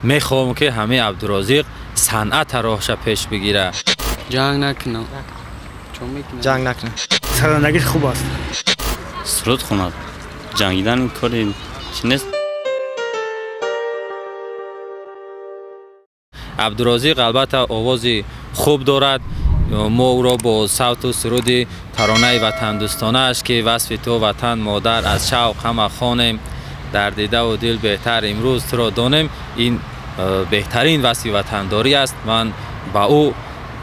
میخوام که همه عبدالرازق صنعت راهش پیش بگیره. جنگ نکنم. چون میکنم جنگ نکنه. سرانگیش خوب است. سرود خوند. جنگیدن کاری چی نیست. عبدالرازق البته آوازی خوب دارد. ما او را با صوت و سرود ترانه وطن دوستانه اش که وصف تو وطن مادر از شوق همه خوانیم، در دیده و دل بهتر امروز تو را دانیم. این بهترین وصف وطنداری است. من با او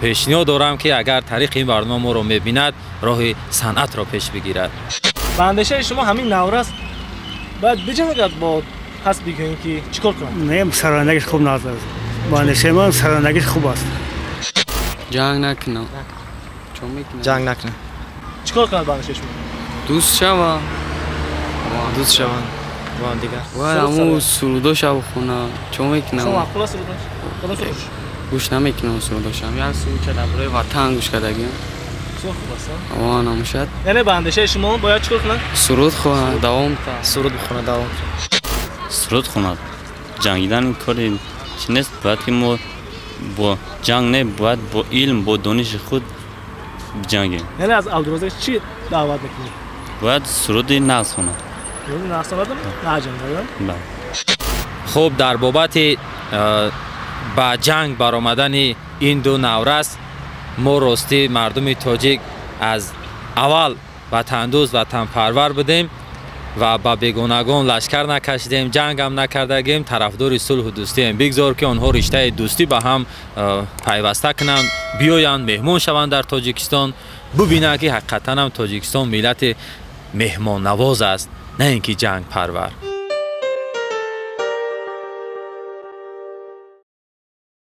پیشنهاد دارم که اگر طریق این برنامه ما را میبیند راه صنعت را پیش بگیرد. به اندیشه شما همین نوروز باید بجنگد با هست بگوییم که چیکار کنم؟ نه سرانگیش خوب ناز است. با اندیشه من سرانگیش خوب است. جنگ نکنم. چون میکنم جنگ نکنه. چیکار کنم به اندیشه شما؟ دوست شوم. دوست شوند. با هم دیگر. و همون سرودو شو خونه. چون شما میکنم معقول است سرودش؟ کدام سرودش؟ گوش نمیکنم سروداشم. یک سرود که درباره وطن گوش کردگیم. بسیار خوب است. آه نموشد. یعنی به اندیشه شما باید چیکار کنم؟ سرود خواه دوام تا. سرود بخونه دوام. سرود خوند. جنگیدن کاری چی نیست. باید که ما با جنگ نه، باید با علم با دانش خود جنگیم. یعنی از عبدالرازق چی دعوت میکنید؟ باید سرود نقص خوند. یعنی نقصان بدم؟ نه جنگ. بله. خب در بابت با جنگ برآمدن این دو نوروز ما راستی مردم تاجیک از اول وطن دوست وطن پرور بودیم و با بیگانگان لشکر نکشیدیم، جنگ هم نکردیم، طرفدار صلح و دوستی هم. بگذار که آنها رشته دوستی با هم پیوسته کنند، بیایند مهمان شوند در تاجیکستان، ببینند که حقیقتا هم تاجیکستان ملت مهمان نواز است، نه اینکه جنگ پرور.